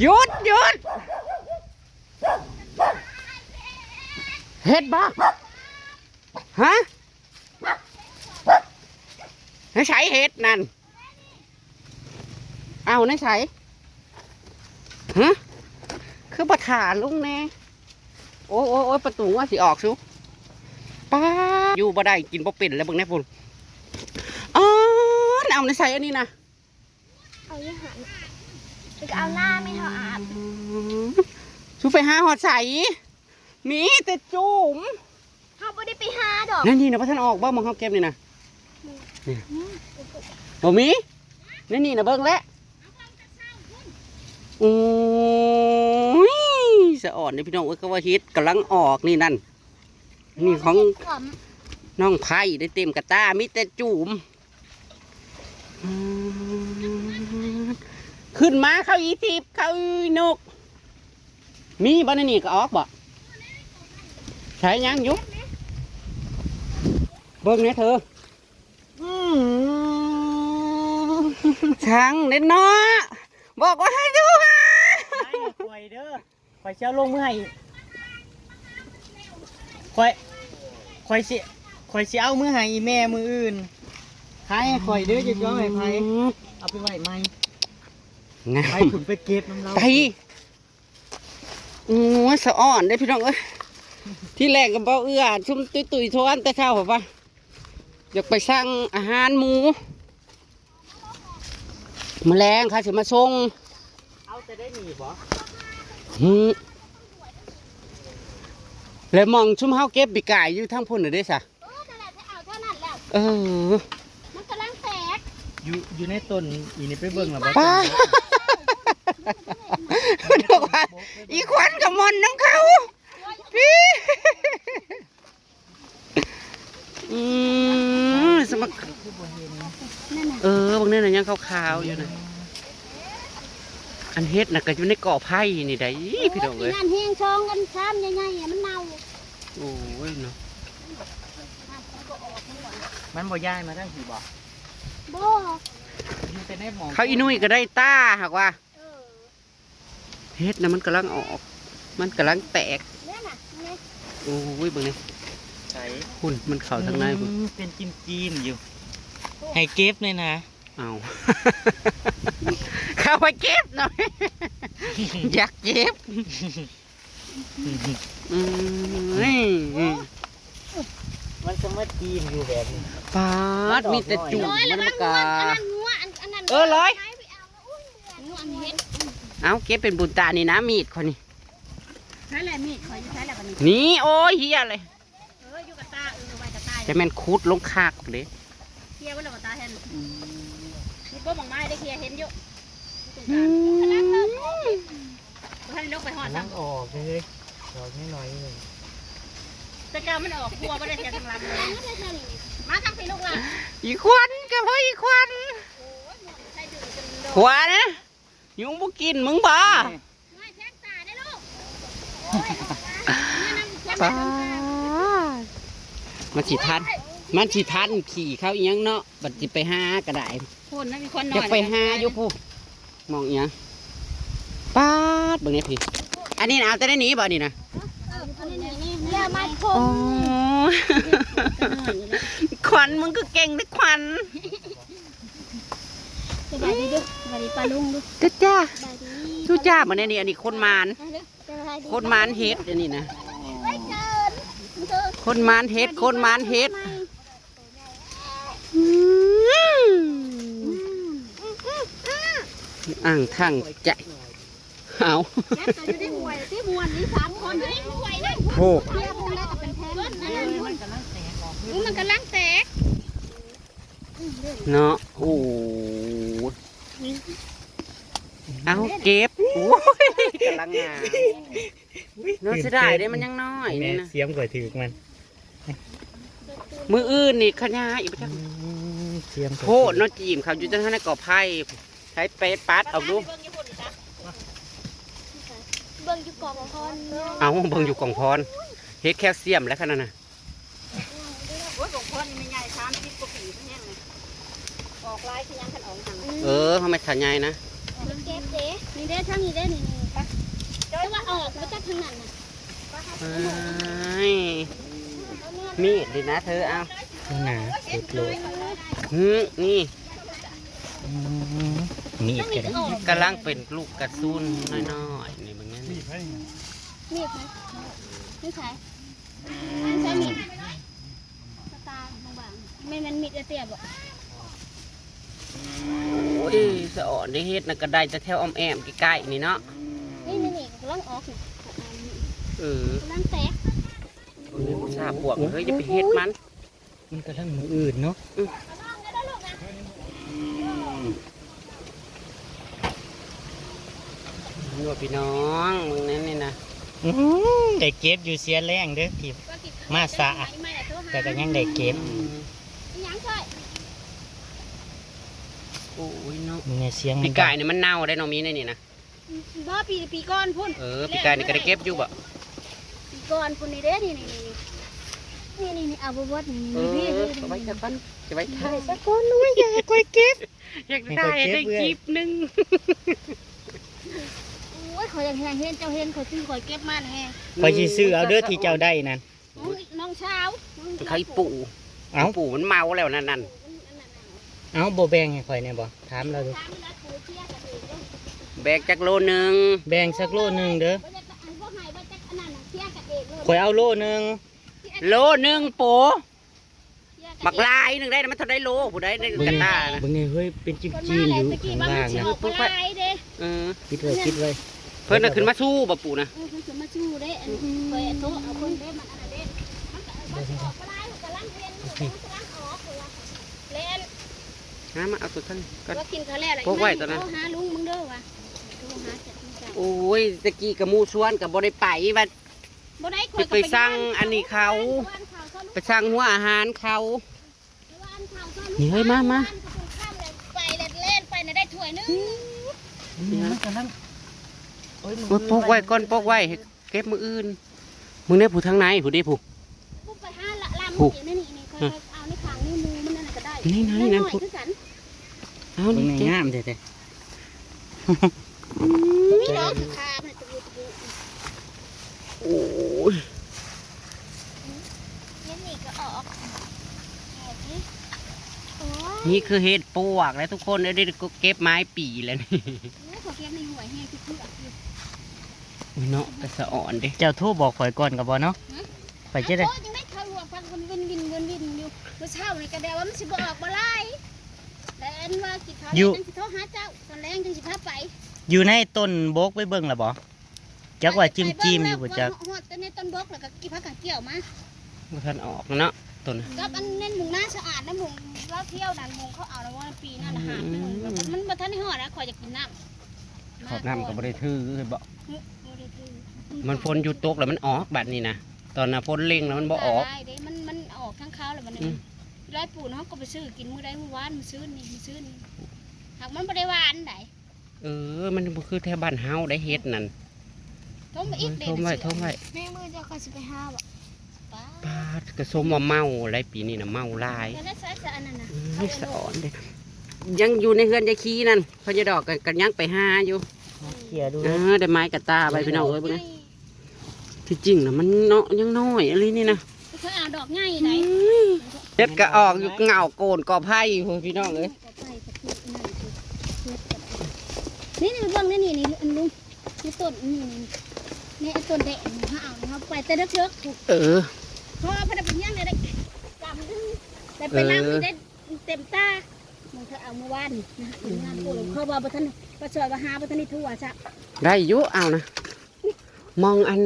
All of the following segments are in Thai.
หยุดเฮ็ดบ้าฮะให้ใช้เฮ็ดนั่นเอาในใช้ฮะคือประถาลุงแน่โอ้ยประตูว่าสิออกซุป้าอยู่บ่ได้กินบ่เป็นแล้วเบิ่งแน่พุ่นอ๋อเอาในใช้อันนี้นะเอายี่หันจะเอาหน้าไม่เท่าอาบชูไปหาหอดใสมีแต่จุ่มเขาไม่ได้ไปหาดอกนี่นะพระท่านออกบ้างมองเขาเก็บนี่นะบ่มีนี่นะเบิ้งแล้วโอ้ยสะอ่อนเลยพี่น้องเอ้ยก็ว่าฮิตกำลังออกนี่นั่นนี่ของน้องไผ่ได้เต็มกระตามีแต่จุ่มขึ้นมาเข้าอีทิพเข้าอีนกมีบ้านนี่ก็ออกบ่ใช้ยังยุบเบิ้งเนี่ยเธอช่างเด็ดเนาะบอกว่าให้ดูฮะคอยเด้อคอยเช้าลงเมื่อไหร่คอยสิเอามือให้แม่มืออื่นขายให้คอยเด้อจะย้อมให้ไผเอาไปไหวไหมไปขุนไปเก็บน้ำเราไปสะอ่อนได้พี่น้องเอ้ยที่แรกกับเบาเอื้อชุ่มตุยทวนแต่เช้าป่ะอยากไปสร้างอาหารหมูแมลงค่ะจะมาส่งเอาแต่ได้หนีบ่เลยมองชุ่มเฮาเก็บปีกไก่อยู่ทั้งพุ่นหรือได้สะมันกำลังแตกอยู่ในต้นอีนี่ไปเบิ่งหรอป้าอีควันกับมอนน้ำเขาพี่สมัครบางเนี่ยนะยังขาวๆอยู่นะอันเฮ็ดน่ะก็อยู่ในก่อไผ่นี่ได้พี่น้องเลยงานแห้งช่องกันซ้ำใหญ่ๆมันเน่าโอ้ยเนาะมันบ่ย้ายมาทั้งสี่บ่เขาอีนุ่ยก็ได้ต้าหากว่าเฮ็ดนะมันกำลังออกมันกำลังแตกโอ้ยเบิ่งนี่ใช่คุณมันเข่าทางในคุณเป็นจิ้มอยู่ให้เก็บเลยนะเอาเข้าไปเก็บหน่อยอยากเก็บมันจะมาจิ้มอยู่แบบนี้ปาดมีแต่จุ่มมันมาการ้อยเอาเก็บเป็นบุญตานี่นะมีดคนนี้ใช้อะไรมีดคอยใช้อะไรกันนี่โอ้ยเฮียเลยอยู่กับตาไว้กับตาจะแม่นคูดลงคากเลยเคียร์ไว้กับตาเห็นมีโป๊ะบางไม้ได้เคียร์เห็นอยู่ท่านลกไปหอดนั่งออกเลยออกนิดหน่อยเลยแต่กามันออกกลัวไม่ได้เคียร์ทางลำเลยมาทางสีลูกล่ะอีควันกับพ่ออีควันขวานนะยุงบุกินมึงบ่มันฉีทันขี่เข้าอีหยังเนาะบัดจิไปหากระไดอยากไปหาอยู่พูมองอีหยังป้าดเบิ่งนี่พี่อันนี้เอาแต่ได้หนีบ่นี่นะขวัญมึงก็เก่งได้ขวัญสบายดีด้วยสบายดีปลาลุงด้วยจ้าชูจ้าเหมือนนี่อันนี้คนมานเฮ็ดอันนี้นะคนมานเฮ็ดอ่างทั้งใจเอาโอ้มันกำลังแตกเนาะโอ้เอาเก็บโอ้ยกำลังงามเนาะเสียดายได้มันยังน้อยนี่นะเสียมก่อยถือมันมืออื่นนี่ขยายอีกไปทั้งโคตรเนาะจีมเขาอยู่ที่ท่านก่อไผ่ใช้เป๊ะปัดเอาดูเบิ่งอยู่กล่องพรเอาเบิ่งอยู่กล่องพรเฮ็ดแคลเซียมแล้วขนาดน่ะโอ้ยกล่องพรมันใหญ่30 กว่าปีแห้งเลยออกลายขยันขันออกทางเขาไม่ขยายนะเก็บเด้ นี่ได้ทั้งนี้ได้นี่ปะแต่ว่าออกมาจากทางนั้นน่ะ เอ้ยมีดดินะเธอเอา หนาสุดเลย นี่ มีดกัน กำลังเป็นลูกกระสุนน้อยๆนี่บางอย่างนี่ มีดไหมไม่ใช่ไม่ใช่มีดสตาร์บางๆไม่มันมีดจะเสียบอ่ะ โอ้ยสะอ่อนได้เฮ็ดน่ะก็ได้จะแถวอ้อมแอมใกล้ๆนี่เนาะ นี่กำลังออกนี่ กำลังแตก นี่ผู้ชาพวกเฮ้ยจะไปเฮ็ดมัน มันกระทั่งมืออื่นเนาะ นี่ว่าพี่น้องมึงนั่นนี่นะ ได้เก็บอยู่เสียแรงเด้อพี่มาสะแต่ก็ยังได้เก็บ ยังเคย โอ้ยเนาะ เนี่ยเสียง ปีกไก่เนี่ยมันเน่าได้เนาะมีในนี่นะ บ่ปีก้อนพุ่น ปีกไก่นี่ก็ได้เก็บอยู่บ่ ปีก้อนพุ่นนี่เด้นี่เอาบวชนี่ พี่ พี่ เอาไว้จะก้อนจะไว้ถ่าย สักคนนู้นอยากคอยเก็บ อยากได้ได้คลิปนึง โอ้ยขออย่างเห็นเจ้าเห็นขอซื้อขอเก็บมาแฮะ คอยสิซื้อเอาเด้อที่เจ้าได้นั่น น้องเช้า ใครปู่ เอ้า ปู่มันเมาแล้วนั่น เอ้าบ่แบ่งให้ข่อยแน่บ่ถามเราดู แบกจักโลนึง แบ่งสักโลนึงเด้อข่อยเอาโลนึง โลนึงปู่บักลายนึงได้มันเท่าได้โลผู้ใดในกระตานะ เบิ่งนี่เฮ้ยเป็นจิ้มๆอยู่ข้างล่างนะ คิดไว้ เพิ่นน่ะขึ้นมาสู้บ่ปู่นะ เพิ่นมาชูเด้อันเคยโตเอาคนเด้มันอันเด้มันก็ออกบ่ได้กำลังเรียนกำลังออกเล่น หามาเอาตัวท่านก็ ว่ากินข้าวแล้วอะไร พวกไว้ตอนนั้น หาลุงมึงเด้อว่ะโทรหาจัดมึงจ้ะ โอ้ยตะกี้กับหมู่ชวนกับบ่ได้ไปว่า บ่ได้ สิไปสั่งอันนี้เขา ไปสั่งหัวอาหารเขา นี่เฮ้ยมา ไปเล่นไปได้ถ้วยนึง มันกำลัง โอ้ยปกไว้ก่อนปกไว้ให้เก็บมืออื่นมึงได้ผู้ทางไหนผู้ได้ผู้ ปุ๊บไปหาละลำนี่นี่ค่อยเอาในขางนิ้วมือมันนั่นก็ได้ นั่น พูดกัน เอา เบิ่ง นี่ นี่ เจ๊ งามแท้ มีน้องคือคามันจะบูด โอ้ย นี่ก็ออก นี่คือเห็ดปวกแล้วทุกคนได้เก็บไม้ปีแล้วนี่ ขอเก็บในหัวแห้งคือเพื่อ อุ้ยเนาะกระสะอ่อนเด้ ๆเจ้าโทรบอกข่อยก่อนก็บ่เนาะไปจะได้ ยังไม่เข้าหัวฟังคนวินอยู่เมื่อเช้าในกระเดวว่ามันสิบออกบ่ไล่แล้วอันว่ากินข้าวนั่งสิโทรหาเจ้าตอนแรงจังสิพาไป อยู่ในต้นบกไปเบิ่งล่ะบ่จักว่าจิ้มๆอยู่บ่จัก หอดแต่ในต้นบกแล้วก็กี่พักกะเกี่ยวมา บ่ทันออกเนาะต้น กับอันเน้นหมุงหน้าสะอาดนะหมุงเราเที่ยวดันหมุงเขาเอาแล้วว่าปีนั่นอาหารมันบ่ทันได้หอดนะคอยจะกินน้ำ ขอบน้ำก็บ่ได้ถือคือบ่มันฝนหยุดตกแล้วมันออกบัดนี้นะตอนน่ะฝนเล็งแล้วมันบ่ออก ได้เด้มันออกข้างเขาแล้วมันไล่ปูนเขาก็ไปซื้อกินมื้อใดมื้อวานมื้อซื้อนี่หากมันบ่ได้หวานได้ มันบ่คือแถวบ้านเฮาได้เฮ็ดนั่น ทมอีกเด้ ทมไว้ แม่มือเจ้าก็สิไปหาบ่ป้า ปาดกระสมว่าเมาอะไรปีนี้น่ะเมาหลาย แล้วใส่อันนั้นน่ะ ไม่สอนเด้ยังอยู่ในเฮือนยายขี้นั่นพญาดอกกันยังไปหาอยู่ เคลียร์ดู ได้ไม้กระตาไปพี่น้องเอ้ยเบิ่งนะที่จริงน่ะมันเนาะยังน้อยอะไรนี่นะ เขาเอาดอกง่ายไหน เด็ดก็ออกอยู่เหงาโกนกอไผ่พี่น้องเอ้ย นี่เบิ่งนี่อันลุงนี่ต้นนี่ต้นแดงเขาเอาเขาไปแต่เด็กๆถูก เพราะว่าพนักเป็นยังไงได้จำดึงแต่ไปน้ำไม่ได้เต็มตามันเขาเอาเมื่อวานนะงานพูดเขาบอกว่าท่านประชดว่าหาว่าท่านนี่ทั่วซะ ได้อยุเอานะมองอัน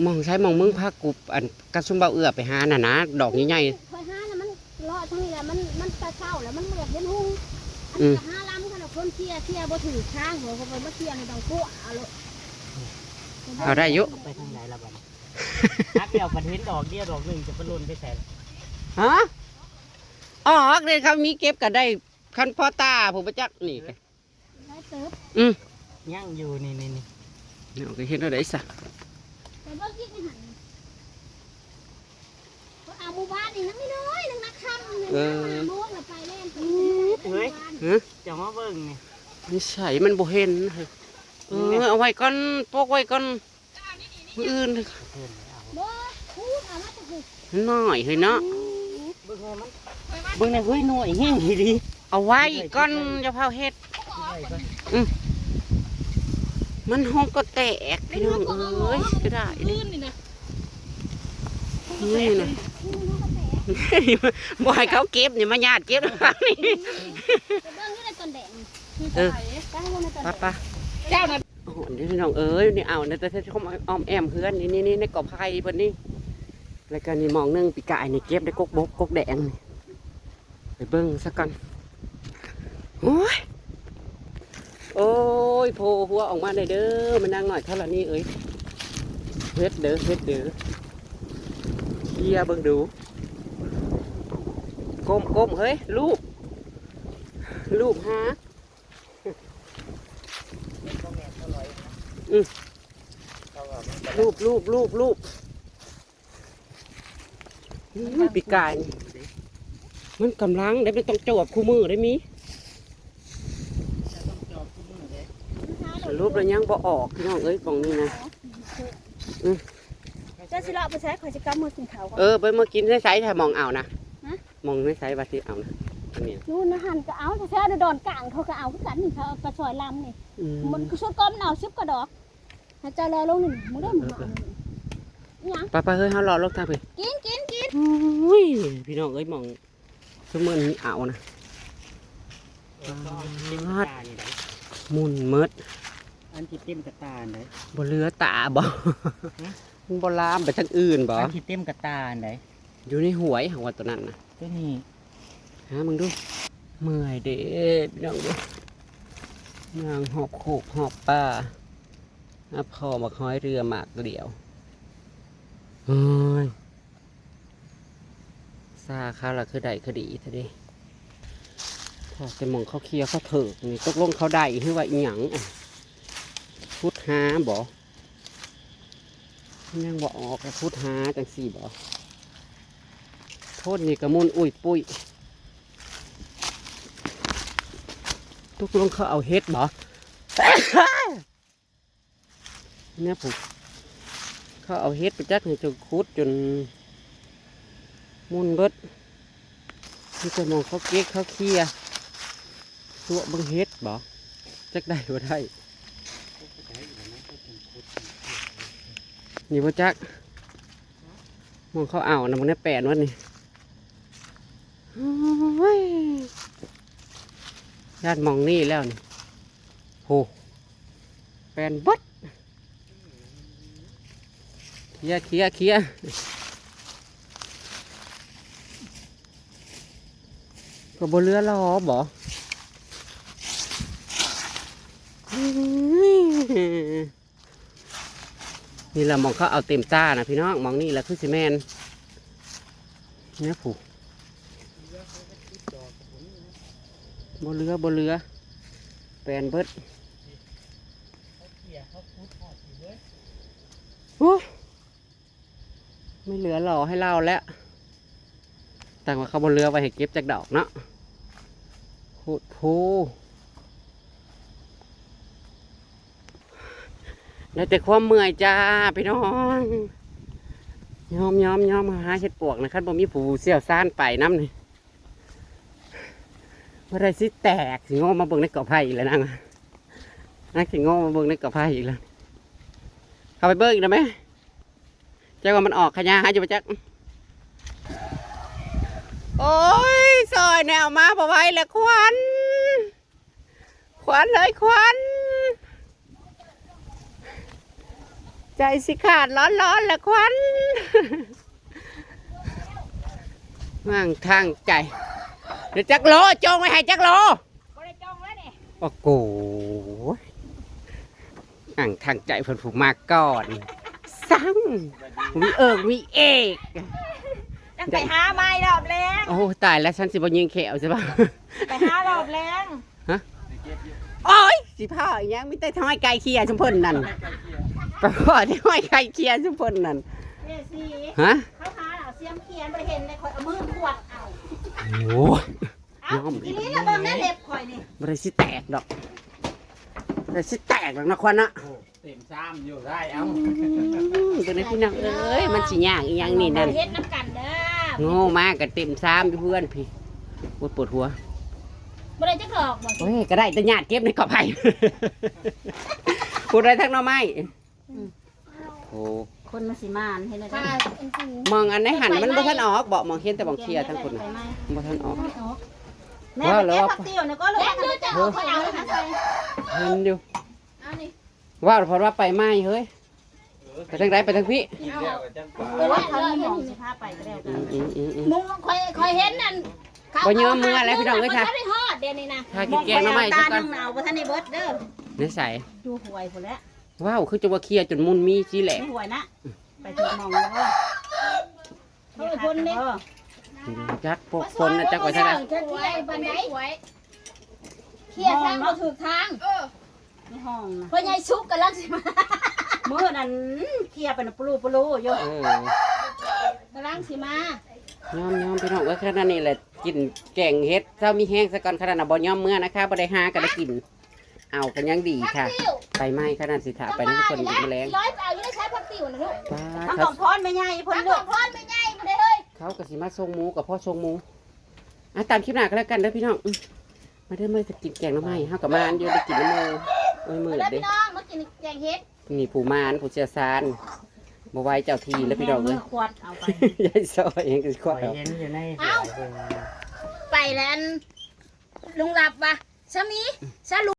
มองใช้มองมึงพากุบอันกระซุ่มเบาเอื้อไปหาน่ะนะดอกใหญ่ คอยหาแล้วมันรอทั้งนี้แหละมันตาเศร้าแล้วมันเหมือนเห็นหุ้งอันนี้หาล้ำขนาดคนเที่ยบ่ถือช้างหัวเขาไปมาเที่ยในดองกู้เอาเลย ๆเอาได้อยุ ไปทางไหนล่ะบัดถ้าไปเอาประเทศดอกเดียวดอกหนึงจะไปหล่นไปแสน ฮะออกเลยเขามีเก็บกันได้คันพ่อตาผมประจักษ์นี่ ได้เติบ ย่างอยู่นี่ เดี๋ยวก็เห็นอะไรสัก แต่เบิ่งยิ่งไม่หันเอาหมู่บ้านนี่นังไม่น้อยนังนักคำนึงมาโมงแล้วไปเล่น เฮ้ย ฮะ จะมาเบิ่งนี่ นิสัยมันบ่เห็นเอาไว้ก่อนปกไว้ก่อนมื้ออื่น บ่พูดเอามาจะพูด น้อยเฮ้ยเนาะ เบิ่งในเฮ้ยหน่อยแห้งดี เอาไว้ก่อนอย่าเผาเฮ็ดมันห้องก็แตกพี่น้องเอ้ยก็ได้นี่นี่นะบ่ให้เขาเก็บนี่มาญาติเก็บทางนี้ เบิ่งอยู่ในต้นแดงตั้งอยู่ในต้นแดง ป้าเจ้าน่ะโอ้โหนี่พี่น้องเอ้ยนี่เอาแต่เขาอ้อมแอมเพื่อนนี่ในกอไผ่เพิ่นนี่แล้วก็นี่มองนึงปีกายนี่เก็บได้กกบกกกแดงนี่ไปเบิ่งซะก่อนโอ้ยโอ้ยโผล่หัวออกมาได้เด้อมันนั่งหน่อยเท่านี้เอ้ยเฮ็ดเด้อเคลียร์เบิ่งดูก้มเฮ้ยลูกฮะรูปปีกายมันกำลังได้ไม่ต้องจวบคู่มือได้มีรูปแล้วยังบ่ออกพี่น้องเอ้ยกล่องนี้นะ เจ้าสิเลาะไปใช้ข่อยจะกำมือกินข้าวก่อน ไปเมื่อกินใช้ถ้ามองเอานะมองไม่ใช้บาสิเอานะอันนี้ นู่นนะหันก็เอาแท้ๆดอนกลางเขาก็เอาคือกันนี่เขาเอากระชอยลำนี่มันก็ชุดก้อมเอา10กระดอกให้เจ้าแลลงนี่มึงได้มึงเอาอีหยัง ไปเฮ้ยเขารอรถทางไป กิน อุ้ยพี่น้องเอ้ยมองสมมันเอานะมุนเมิด อันที่เต็มกระตาไหน บ่เรือตาบ่มันบ่ลามไปทางอื่นบ่ อันที่เต็มกระตาไหน อยู่ในหวยของว่าตัวนั้นนะ ตัวนี้ หามึงดูเมื่อยเด้พี่น้องดูนางหอบโคกหอบป้าพอมาคอยเรือหมากเดี่ยวเฮ้ยซาข้าวละคือใดคือดีทีเดีถ้าจะมองเขาเคลียร์เขาเถิกนี่ตกลงเขาได้หรือว่าอีหยังพุทธาบ่ยังบ่ออกพุทธาจังสี่บ่โทษนี่กระมุนอุ้ยปุ้ยตกลงเขาเอาเฮ็ดบ่ เนี่ยผมเขาเอาเฮ็ดไปจักให้จนคุดจนมุนเบิดที่จะมองเขาเก๊กเขาเคลียร์ตัวบังเฮ็ดบ่จักได้บ่ได้นี่บ่จักมองเขาเอานะมันได้แปดวันนี่ญาติมองนี่แล้วนี่โหแปดเบิดเคลียร์ก็บ่เรือรอบ่นี่แหละมองเขาเอาเต็มตานะพี่น้องมองนี่แหละคือซีเมนเนี่ยผูกบ่เรือแปลนเบิดโอ้ไม่เหลือหล่อให้เราแล้วต่างว่าเขาบนเรือไปให้เก็บจากดอกเนาะโหดโพได้แต่ความเมื่อยจ้าพี่น้องยอมหาเห็ดปวกนะครับบ่มีผู้เสี่ยวซ่านไปน้ำนี่เมื่อไรสิแตกสิงอมาเบิ่งในกอไผ่อีกแล้วนั่งสิงอมาเบิ่งในกอไผ่อีกแล้วเข้าไปเบิ่งอีกแล้วไหมเจ้าว่ามันออกขยะหาอยู่ปะจ๊ะโอ้ยซอยแนวมาบ่ไหวแล้วควันเลยควันใจสิขาดร้อนแล้วควันว่างทางใจเดี๋ยวจักโลจงไว้ให้จักโล บ่ได้จองแล้วนี่ โอ้โหอ่างทางใจเพิ่นผูกมาก่อนสั่งมีมีเอก จังไปหาไม้รอบแรง โอ้ตายแล้วฉันสิบ่ยิงแขวใช่ปะ ไปหารอบแรง โอ้ยสิพ่ออีหยังมีแต่ทำไมไก่เคียชุมพลนั่นไปพ่อที่ห้อยไก่เคียชุมพลนั่น เด้สิ ฮะ เขาหาเอาเสียมเขียนบ่ได้เห็นเลยข่อยเอามือขวดเอา โอ้ย เอาอีนี้ละเบิ่งนั่นเล็บข่อยนี่ บริสิแตกดอก แต่สิแตกหรอกนะควันนะ เต็มซ้ำอยู่ได้เอ้า ตัวนี้พี่น้องเอ้ยมันสิยากอีหยังนี่นั่น เฮ็ดน้ำกันเด้อ โง่มากกันเต็มซ้ำอยู่เพื่อนพี่ปวดหัว บ่ได้จักดอกบ่ โอ้ยก็ได้แต่ญาติเก็บในกอไผ่ พูดได้ทั้งหน่อไม้โอ้ คนมาสิมานให้ได้ ค่ะอันจริง มองอันไหนหันมันบ่ทันออกบอกมองเห็นแต่มองเคลียร์ทั้งคนน่ะบ่ทันออก แม่ไปเก็บผักติ้วเนี่ยก็เลย แล้วดูจะเอาคนเอาเลยค่ะใส่ เห็นอยู่ เอานี่ ว่าเพราะว่าไปไหม้เฮ้ยไปทางใดไปทางพี่ กินแล้วก็จังปลา เออว่าเขามีหมองสิพาไปก็แล้วกัน มึงคอยเห็นนั่น บ่ยอมมือแล้วพี่น้องเอ้ยค่ะ บ่ได้ฮอดเดี๋ยวนี้นะ ถ้ากินแกงหน่อไม้ ตา ซะก่อน นึ่งหนาวบ่ทันได้เบิดเด้อ ในใส่ ดูหวยพุ่นแล้ว ว้าวคือจะว่าเคลียร์จนมุนมีสิแหละ ไม่หวยนะไปถึงหมองแล้วก็ เฮ้ยคนนี้ จักพวกคนน่ะจักไว้เท่าไหร่ จะเที่ยวบันไดเที่ยวทางบ่ถูกทาง ในห้องนะ พ่อใหญ่ชุกกำลังสิมา มื้อนั้นเคลียร์ไปน่ะปลูอยู่ เออก ำลังสิมาย อมพี่น้องเอ้ยขนาดนี้แหละกินแกงเฮ็ดเช้ามีแห้งซะก่อนขนาดน่ะบ่ยอมมื้อนะคะบ่ได้หาก็ได้กินเอากันยังดีค่ะ ไปไหม้ขนาดสิถาไปนั่นทุกคนอยู่แมลง ร้อยเอาอยู่ได้ใช้ผักติ๋วนะลูก ป้า ทั้ง เขา ของพรแม่ใหญ่เพิ่น ทั้ง เลื ข อ อก งพ่อไม่ใหญ่มาได้เลย เขาก็สิมาส่งหมูกับพ่อส่งหมูอ่ะตามคลิปหน้าก็แล้วกันเด้อพี่น้องมาเด้อมาจะกินแกงหน่อไม้เฮากับมานอยู่ได้กินน้ำมูโอ้ยมื มา ด แล้ว เด้ พี่น้องมากินแกงเฮ็ด นี่ผู้มานผู้เชี่ยวชาญบ่ไหวเจ้าทีแล้วพี่น้องเอ้ย ขวดเอาไป ยายซอยเองก็สิข ข่ อ อย เอา เห็นอยู่ใน ไปแล้วลุงหลับวะสามีสา